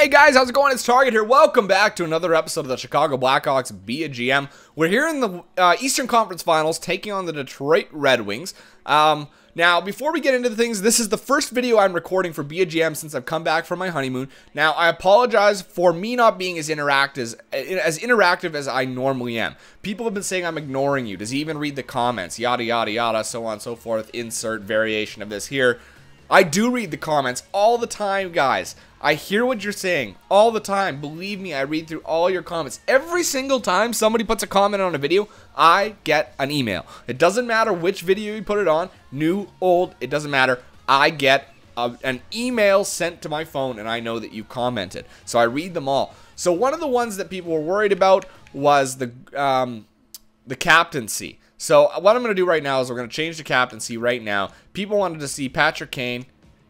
Hey guys, how's it going? It's Target here. Welcome back to another episode of the Chicago Blackhawks Be a GM. We're here in the Eastern Conference Finals taking on the Detroit Red Wings. Now, before we get into the things, this is the first video I'm recording for Be a GM since I've come back from my honeymoon. Now, I apologize for me not being as interactive as I normally am. People have been saying I'm ignoring you. Does he even read the comments? Yada, yada, yada, so on and so forth. Insert variation of this here. I do read the comments all the time, guys. I hear what you're saying all the time. Believe me, I read through all your comments. Every single time somebody puts a comment on a video, I get an email. It doesn't matter which video you put it on, new, old, it doesn't matter. I get an email sent to my phone and I know that you commented. So I read them all. So one of the ones that people were worried about was the captaincy. So what I'm going to do right now is we're going to change the captaincy right now. People wanted to see Patrick Kane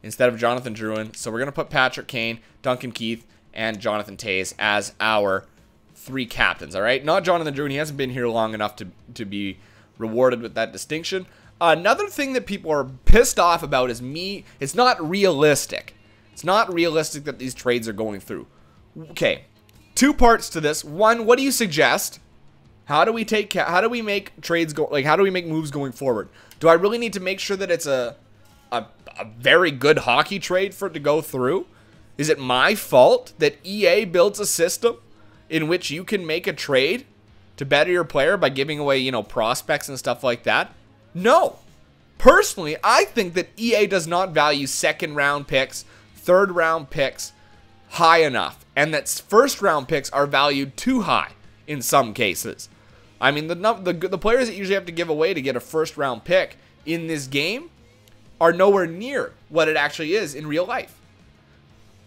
instead of Jonathan Drouin. So we're going to put Patrick Kane, Duncan Keith, and Jonathan Toews as our three captains, all right? Not Jonathan Drouin. He hasn't been here long enough to be rewarded with that distinction. Another thing that people are pissed off about is it's not realistic. It's not realistic that these trades are going through. Okay, two parts to this. One, what do you suggest? How do we make trades go, like, how do we make moves going forward? Do I really need to make sure that it's a very good hockey trade for it to go through? Is it my fault that EA builds a system in which you can make a trade to better your player by giving away, you know, prospects and stuff like that? No. Personally, I think that EA does not value second round picks, third round picks high enough, and that first round picks are valued too high in some cases. I mean, the players that usually have to give away to get a first round pick in this game are nowhere near what it actually is in real life.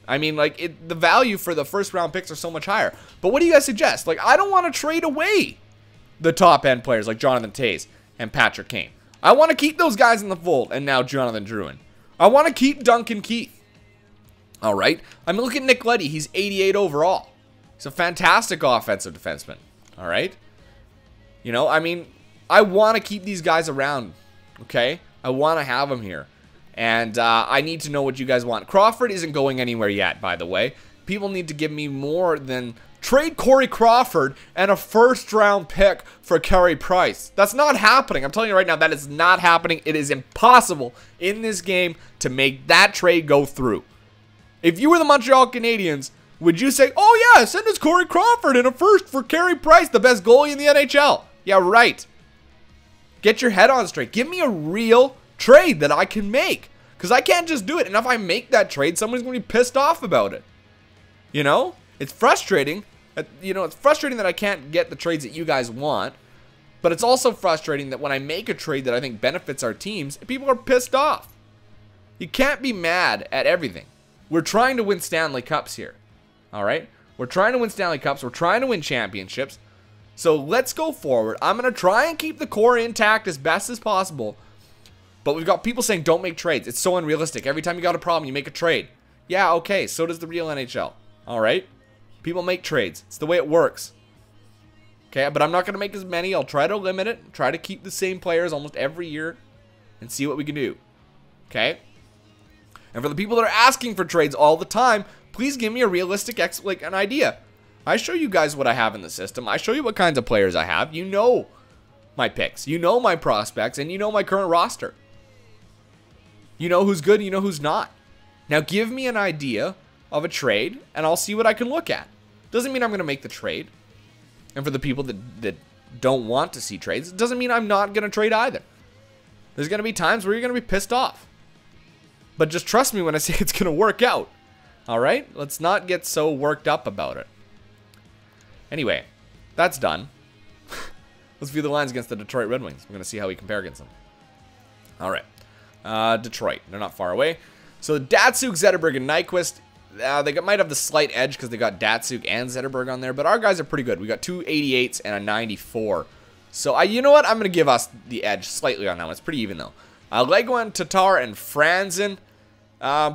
I mean, like, the value for the first round picks are so much higher. But what do you guys suggest? Like, I don't want to trade away the top end players like Jonathan Toews and Patrick Kane. I want to keep those guys in the fold, and now Jonathan Drouin. I want to keep Duncan Keith. All right? I mean, look at Nick Leddy. He's 88 overall. He's a fantastic offensive defenseman. All right? You know, I mean, I want to keep these guys around, okay? I want to have them here. And I need to know what you guys want. Crawford isn't going anywhere yet, by the way. People need to give me more than trade Corey Crawford and a first-round pick for Carey Price. That's not happening. I'm telling you right now, that is not happening. It is impossible in this game to make that trade go through. If you were the Montreal Canadiens, would you say, oh yeah, send us Corey Crawford and a first for Carey Price, the best goalie in the NHL? Yeah, right. Get your head on straight. Give me a real trade that I can make. Because I can't just do it. And if I make that trade, somebody's going to be pissed off about it. You know? It's frustrating. It's frustrating that I can't get the trades that you guys want. But it's also frustrating that when I make a trade that I think benefits our teams, people are pissed off. You can't be mad at everything. We're trying to win Stanley Cups here. Alright? We're trying to win Stanley Cups. We're trying to win championships. So let's go forward. I'm going to try and keep the core intact as best as possible. But we've got people saying don't make trades. It's so unrealistic. Every time you got a problem, you make a trade. Yeah, okay. So does the real NHL. Alright? People make trades. It's the way it works. Okay, but I'm not going to make as many. I'll try to limit it. Try to keep the same players almost every year. And see what we can do. Okay? And for the people that are asking for trades all the time, please give me a realistic an idea. I show you guys what I have in the system. I show you what kinds of players I have. You know my picks. You know my prospects. And you know my current roster. You know who's good and you know who's not. Now give me an idea of a trade and I'll see what I can look at. Doesn't mean I'm going to make the trade. And for the people that don't want to see trades, it doesn't mean I'm not going to trade either. There's going to be times where you're going to be pissed off. But just trust me when I say it's going to work out. Alright? Let's not get so worked up about it. Anyway, that's done. Let's view the lines against the Detroit Red Wings. We're going to see how we compare against them. All right. Detroit. They're not far away. So Datsuk, Zetterberg, and Nyquist, they might have the slight edge because they got Datsuk and Zetterberg on there. But our guys are pretty good. We got two 88s and a 94. So you know what? I'm going to give us the edge slightly on that one. It's pretty even, though. Legwand, Tatar, and Franzen.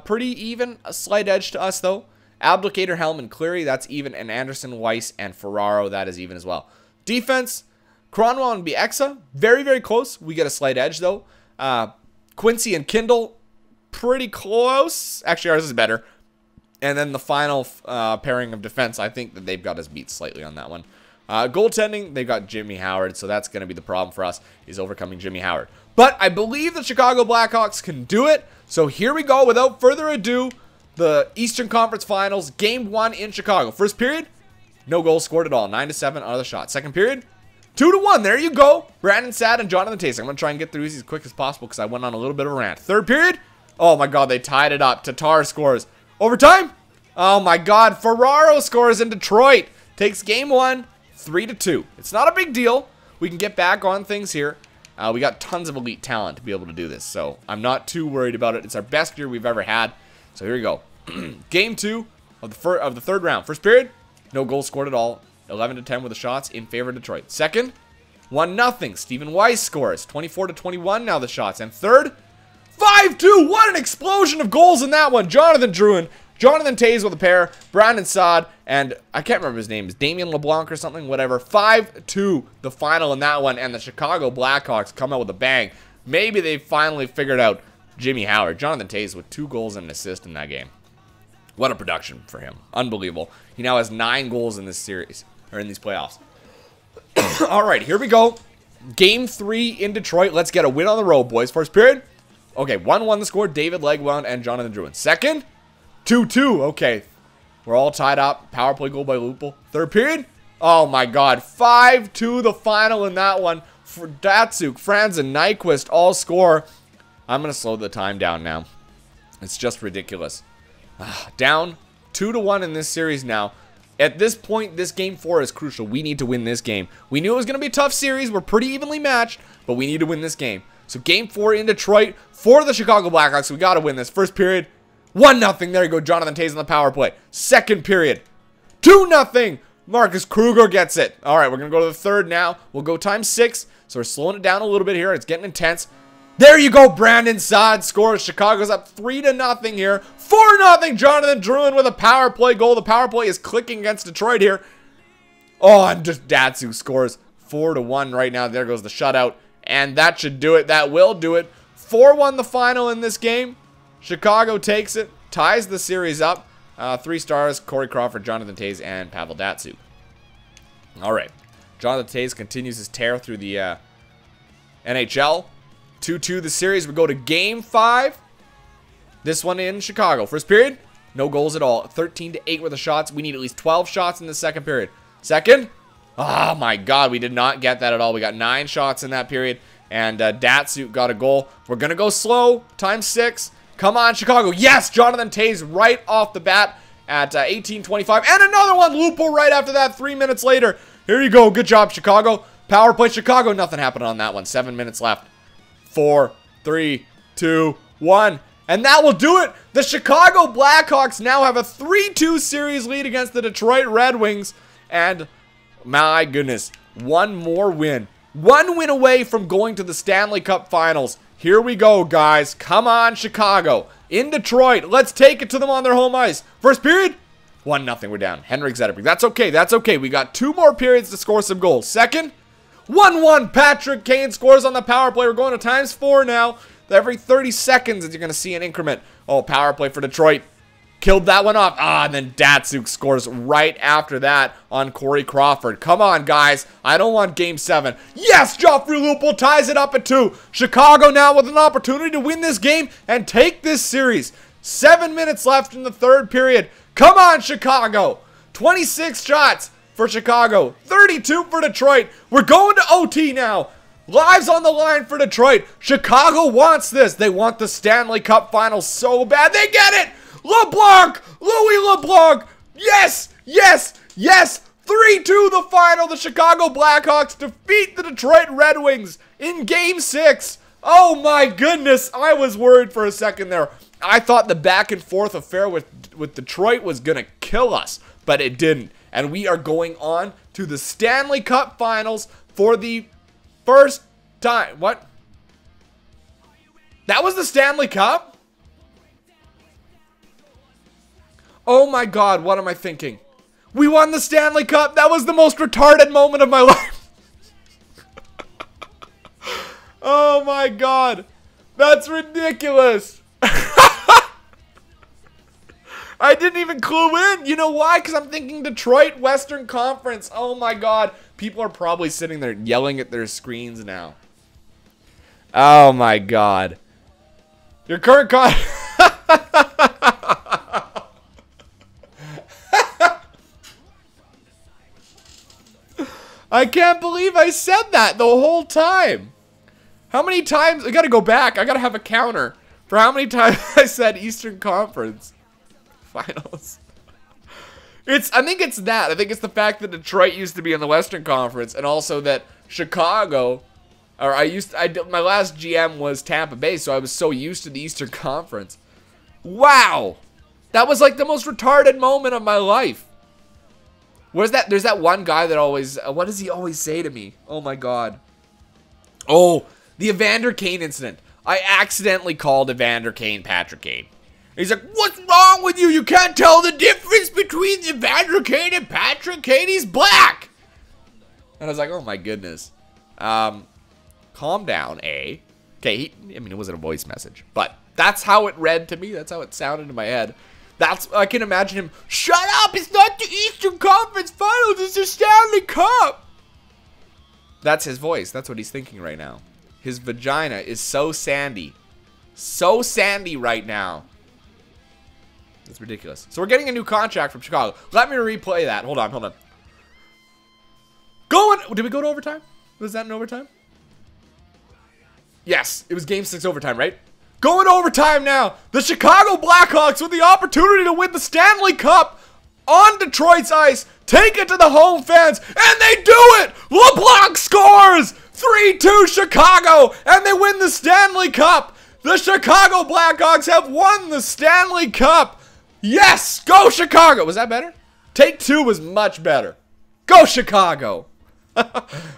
Pretty even. A slight edge to us, though. Abdicator, Helm, and Cleary, that's even. And Anderson, Weiss, and Ferraro, that is even as well. Defense, Cronwall and Bieksa, very, very close. We get a slight edge, though. Quincy and Kindle, pretty close. Actually, ours is better. And then the final pairing of defense, I think that they've got us beat slightly on that one. Goaltending, they've got Jimmy Howard, so that's going to be the problem for us, is overcoming Jimmy Howard. But I believe the Chicago Blackhawks can do it. So here we go. Without further ado, the Eastern Conference Finals, Game 1 in Chicago. First period, no goals scored at all. 9-7 out of the shot. Second period, 2-1. There you go. Brandon Saad and Jonathan Tays. I'm going to try and get through these as quick as possible because I went on a little bit of a rant. Third period, oh my God, they tied it up. Tatar scores. Overtime, oh my God, Ferraro scores in Detroit. Takes Game 1, 3-2. It's not a big deal. We can get back on things here. We got tons of elite talent to be able to do this, so I'm not too worried about it. It's our best year we've ever had. So here we go. Game 2 of the third round. First period, no goals scored at all. 11-10 with the shots in favor of Detroit. Second, 1-0. Stephen Weiss scores. 24-21 now the shots. And third, 5-2. What an explosion of goals in that one. Jonathan Drouin, Jonathan Tays with a pair, Brandon Saad, and I can't remember his name. Is Damien LeBlanc or something? Whatever. 5-2 the final in that one, and the Chicago Blackhawks come out with a bang. Maybe they finally figured out Jimmy Howard. Jonathan Tays with 2 goals and an assist in that game. What a production for him. Unbelievable. He now has 9 goals in this series, or in these playoffs. All right, here we go. Game 3 in Detroit. Let's get a win on the road, boys. First period. Okay, 1-1 the score. David Legwound and Jonathan Drouin. Second, 2-2. Okay, we're all tied up. Power play goal by Lupul. Third period. Oh my God, 5-2 the final in that one. For Datsuk, Franz, and Nyquist all score. I'm going to slow the time down now. It's just ridiculous. Down 2-1 in this series now. At this point, this Game 4 is crucial. We need to win this game. We knew it was going to be a tough series. We're pretty evenly matched, but we need to win this game. So Game 4 in Detroit for the Chicago Blackhawks. We got to win this. First period, 1-0. There you go. Jonathan Tays on the power play. Second period, 2-0. Marcus Kruger gets it. All right, we're going to go to the third now. We'll go times 6. So we're slowing it down a little bit here. It's getting intense. There you go. Brandon Saad scores. Chicago's up 3-0 here. 4-0. Jonathan Drouin with a power play goal. The power play is clicking against Detroit here. Oh, and just Datsuk scores 4-1 right now. There goes the shutout. And that should do it. That will do it. 4-1 the final in this game. Chicago takes it, ties the series up. 3 stars, Corey Crawford, Jonathan Tays, and Pavel Datsuk. All right. Jonathan Tays continues his tear through the NHL. 2-2 the series. We go to Game 5. This one in Chicago. First period, no goals at all. 13-8 with the shots. We need at least 12 shots in the second period. Second, oh my God, we did not get that at all. We got 9 shots in that period, and Datsuk got a goal. We're going to go slow, times 6. Come on, Chicago. Yes, Jonathan Tays right off the bat at 18:25. And another one, Lupul right after that, 3 minutes later. Here you go. Good job, Chicago. Power play, Chicago. Nothing happened on that one. 7 minutes left. 4, 3, 2, 1. And that will do it. The Chicago Blackhawks now have a 3-2 series lead against the Detroit Red Wings. And my goodness, one more win. 1 win away from going to the Stanley Cup Finals. Here we go, guys. Come on, Chicago. In Detroit. Let's take it to them on their home ice. First period, 1-0. We're down. Henrik Zetterberg. That's okay. That's okay. We got 2 more periods to score some goals. Second, 1-1. Patrick Kane scores on the power play. We're going to times 4 now. Every 30 seconds, you're going to see an increment. Oh, power play for Detroit. Killed that one off. And then Datsuk scores right after that on Corey Crawford. Come on, guys. I don't want Game 7. Yes, Joffrey Lupul ties it up at 2. Chicago now with an opportunity to win this game and take this series. 7 minutes left in the third period. Come on, Chicago. 26 shots for Chicago. 32 for Detroit. We're going to OT now. Lives on the line for Detroit. Chicago wants this. They want the Stanley Cup Finals so bad. They get it. LeBlanc! Louis LeBlanc! Yes! Yes! Yes! 3-2 the final. The Chicago Blackhawks defeat the Detroit Red Wings in Game 6. Oh my goodness. I was worried for a second there. I thought the back and forth affair with Detroit was going to kill us, but it didn't. And we are going on to the Stanley Cup Finals for the first time. What? That was the Stanley Cup? Oh my God, what am I thinking? We won the Stanley Cup. That was the most retarded moment of my life. Oh my God. That's ridiculous. I I didn't even clue in. You know why? Because I'm thinking Detroit Western Conference. Oh my God. People are probably sitting there yelling at their screens now. Oh my God. Your current I can't believe I said that the whole time. How many times? I gotta go back. I gotta have a counter for how many times I said Eastern Conference Finals. I think it's that. I think it's the fact that Detroit used to be in the Western Conference, and also that Chicago, or my last GM was Tampa Bay, so I was so used to the Eastern Conference. Wow, that was like the most retarded moment of my life. Where's that? There's that one guy that always, what does he always say to me? Oh my God. Oh, the Evander Kane incident. I accidentally called Evander Kane Patrick Kane. He's like, what's wrong with you? You can't tell the difference between Evander Kane and Patrick Kane. He's black. And I was like, oh my goodness. Calm down, eh? Okay, I mean, it wasn't a voice message, but that's how it read to me. That's how it sounded in my head. I can imagine him, shut up, it's not the Eastern Conference Finals, it's the Stanley Cup. That's his voice. That's what he's thinking right now. His vagina is so sandy. So sandy right now. It's ridiculous. So we're getting a new contract from Chicago. Let me replay that. Hold on. Did we go to overtime? Was that in overtime? Yes, it was Game 6 overtime, right? Going to overtime now. The Chicago Blackhawks with the opportunity to win the Stanley Cup on Detroit's ice. Take it to the home fans, and they do it. LeBlanc scores. 3-2 Chicago, and they win the Stanley Cup. The Chicago Blackhawks have won the Stanley Cup. Yes, go Chicago. Was that better? Take 2 was much better. Go Chicago.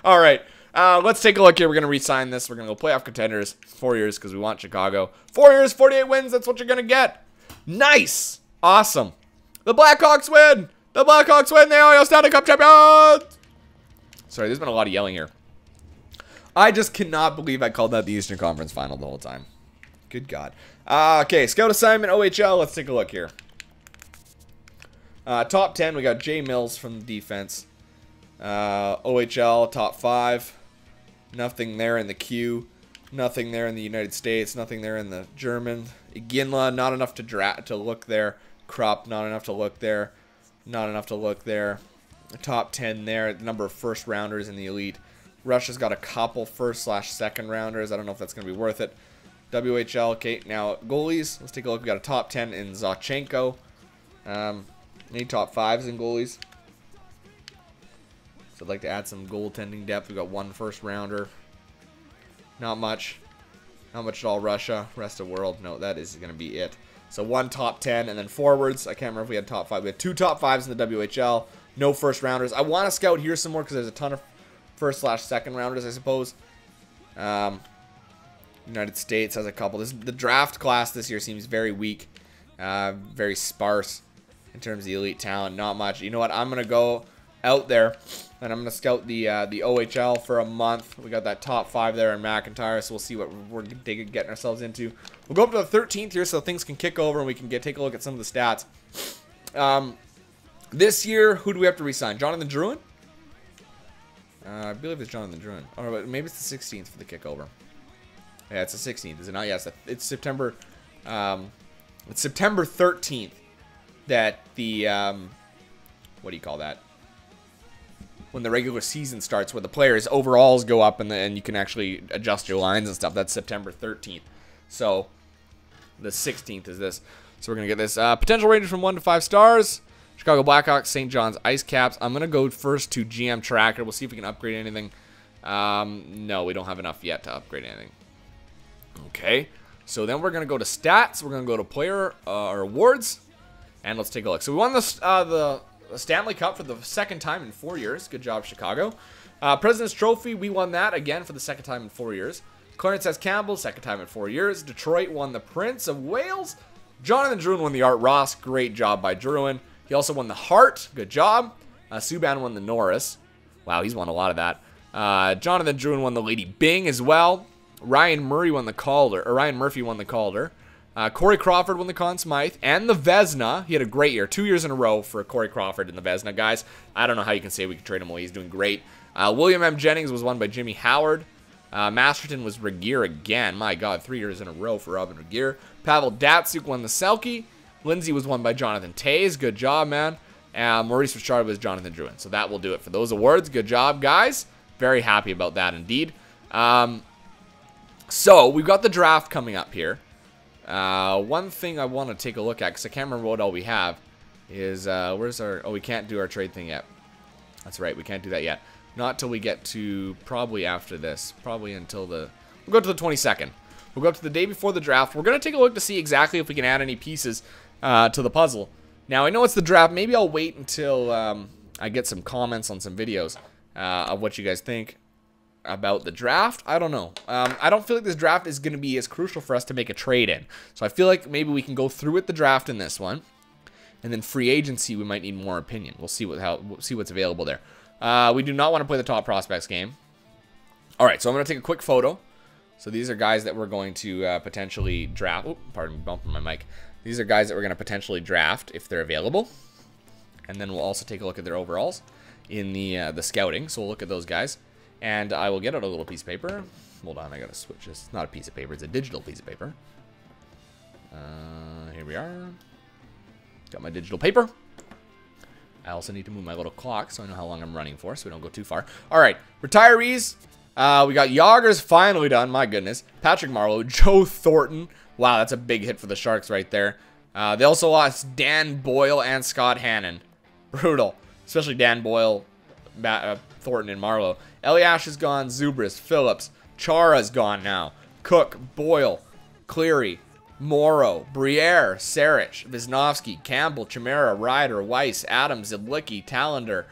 All right. Let's take a look here. We're going to re-sign this. We're going to go playoff contenders. 4 years because we want Chicago. 4 years, 48 wins. That's what you're going to get. Nice. Awesome. The Blackhawks win. The Blackhawks win. The NHL Stanley Cup champions. Sorry, there's been a lot of yelling here. I just cannot believe I called that the Eastern Conference Final the whole time. Good God. Okay, scout assignment OHL. Let's take a look here. Top 10, we got Jay Mills from the defense. OHL, top 5. Nothing there in the Q. Nothing there in the United States. Nothing there in the German. Iginla, not enough to look there. Krupp, not enough to look there. Not enough to look there. Top 10 there. The number of first rounders in the elite. Russia's got a couple first/second rounders. I don't know if that's going to be worth it. WHL, okay, now goalies. Let's take a look. We got a top 10 in Zachenko. Any top 5s in goalies? So I'd like to add some goaltending depth. We got 1 first rounder. Not much. Not much at all. Russia. Rest of the world. No, that is going to be it. So 1 top 10 and then forwards. I can't remember if we had top 5. We had 2 top 5s in the WHL. No first rounders. I want to scout here some more because there's a ton of first/second rounders, I suppose. United States has a couple. The draft class this year seems very weak. Very sparse in terms of the elite talent. Not much. You know what? I'm going to go out there and I'm going to scout the OHL for a month. We got that top 5 there in McIntyre, so we'll see what we're getting ourselves into. We'll go up to the 13th here so things can kick over and we can take a look at some of the stats. This year, who do we have to re-sign? Jonathan Drouin? I believe it's Jonathan Drouin. Or maybe it's the 16th for the kickover. Yeah, it's the 16th, is it not? Yes, it's September. It's September 13th that the what do you call that? When the regular season starts, where the players' overalls go up and you can actually adjust your lines and stuff. That's September 13th. So the 16th is this. So we're gonna get this potential ranges from 1 to 5 stars. Chicago Blackhawks, St. John's Ice Caps. I'm going to go first to GM Tracker. We'll see if we can upgrade anything. No, we don't have enough yet to upgrade anything. Okay. So then we're going to go to stats. We're going to go to player or awards. And let's take a look. So we won the Stanley Cup for the 2nd time in 4 years. Good job, Chicago. President's Trophy, we won that again for the 2nd time in 4 years. Clarence S. Campbell, 2nd time in 4 years. Detroit won the Prince of Wales. Jonathan Drouin won the Art Ross. Great job by Drouin. He also won the Hart. Good job. Subban won the Norris. Wow, he's won a lot of that. Jonathan Drouin won the Lady Byng as well. Ryan Murphy won the Calder. Corey Crawford won the Conn Smythe and the Vezina. He had a great year. 2 years in a row for Corey Crawford in the Vezina, guys. I don't know how you can say we could trade him away. He's doing great. William M. Jennings was won by Jimmy Howard. Masterton was Regeer again. My God, 3 years in a row for Robin Regeer. Pavel Datsyuk won the Selke. Lindsay was won by Jonathan Toews. Good job, man. Maurice Richard was Jonathan Drouin. So that will do it for those awards. Good job, guys. Very happy about that indeed. So we've got the draft coming up here. One thing I want to take a look at, because I can't remember what all we have, is where's our... Oh, we can't do our trade thing yet. That's right, we can't do that yet. Not till we get to probably after this. Probably until the... We'll go to the 22nd. We'll go up to the day before the draft. We're going to take a look to see exactly if we can add any pieces to the puzzle. Now, I know it's the draft. Maybe I'll wait until I get some comments on some videos of what you guys think about the draft. I don't know. I don't feel like this draft is going to be as crucial for us to make a trade in. So I feel like maybe we can go through with the draft in this one. And then free agency, we might need more opinion. We'll see what's available there. We do not want to play the top prospects game. All right, so I'm going to take a quick photo. So these are guys that we're going to potentially draft. Oh, pardon me, bumping my mic. These are guys that we're going to potentially draft if they're available. And then we'll also take a look at their overalls in the scouting. So we'll look at those guys. And I will get out a little piece of paper. Hold on, I got to switch this. It's not a piece of paper, it's a digital piece of paper. Here we are. Got my digital paper. I also need to move my little clock so I know how long I'm running for so we don't go too far. All right, retirees. We got Yager's finally done. My goodness. Patrick Marleau, Joe Thornton. Wow, that's a big hit for the Sharks right there. They also lost Dan Boyle and Scott Hannon. Brutal. Especially Dan Boyle, Thornton, and Marleau. Eliash is gone. Zubris, Phillips. Chara's gone now. Cook, Boyle, Cleary, Morrow, Briere, Sarich, Wisnowski, Campbell, Chimera, Ryder, Weiss, Adams, Zidlicki, Tallender,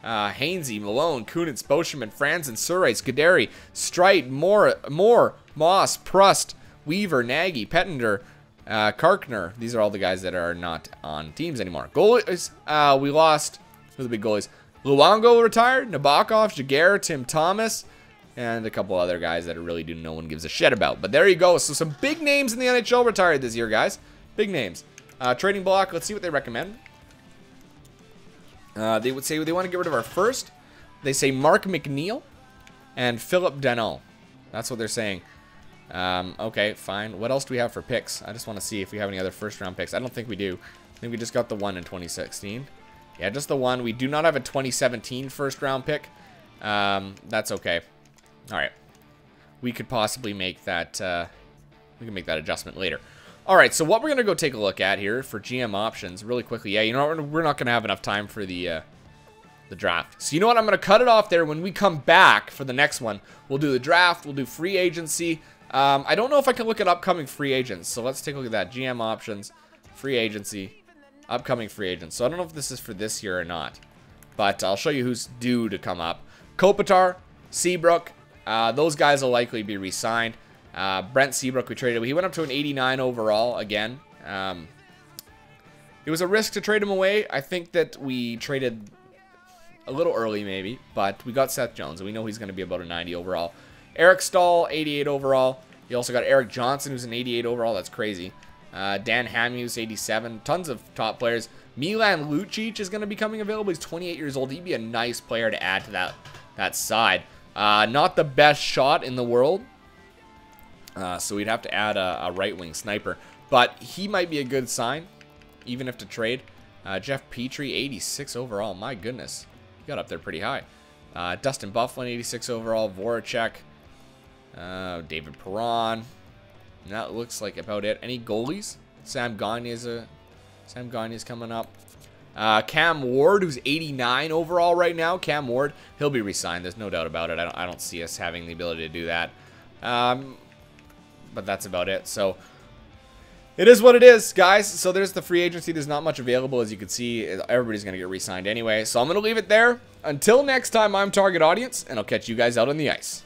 Hainsey, Malone, Kunitz, Boschman, Franzen, Surais, Kaderi, Strite, Moore, Moss, Prust, Weaver, Nagy, Pettender, Karkner. These are all the guys that are not on teams anymore. Goalies, we lost. Who's the big goalies? Luongo retired, Nabokov, Jaguar, Tim Thomas, and a couple other guys that really no one gives a shit about. But there you go. So some big names in the NHL retired this year, guys. Big names. Trading block, let's see what they recommend. They would say they want to get rid of our first. They say Mark McNeil and Philip Deneau. That's what they're saying. Okay, fine. What else do we have for picks? I just want to see if we have any other first-round picks. I don't think we do. I think we just got the one in 2016. Yeah, just the one. We do not have a 2017 first-round pick. That's okay. All right. We could possibly make that, we can make that adjustment later. All right, so what we're going to go take a look at here for GM options really quickly. Yeah, you know what? We're not going to have enough time for the draft. So you know what? I'm going to cut it off there. When we come back for the next one, we'll do the draft. We'll do free agency. I don't know if I can look at upcoming free agents. So let's take a look at that. GM options, free agency, upcoming free agents. So I don't know if this is for this year or not. But I'll show you who's due to come up. Kopitar, Seabrook. Those guys will likely be re-signed. Brent Seabrook we traded. He went up to an 89 overall again. It was a risk to trade him away. I think that we traded a little early maybe, but we got Seth Jones, and we know he's going to be about a 90 overall. Eric Stahl, 88 overall. You also got Eric Johnson, who's an 88 overall. That's crazy. Dan Hamhuis, 87. Tons of top players. Milan Lucic is going to be coming available. He's 28 years old. He'd be a nice player to add to that side. Not the best shot in the world. So we'd have to add a right-wing sniper. But he might be a good sign, even if to trade. Jeff Petrie, 86 overall. My goodness. He got up there pretty high. Dustin Byfuglien, 86 overall. Voracek. David Perron. And that looks like about it. Any goalies? Sam Gagne's coming up. Cam Ward, who's 89 overall right now. Cam Ward, he'll be re-signed. There's no doubt about it. I don't see us having the ability to do that. But that's about it. So it is what it is, guys. So there's the free agency. There's not much available, as you can see. Everybody's going to get re-signed anyway. So I'm going to leave it there. Until next time, I'm Target Audience, and I'll catch you guys out on the ice.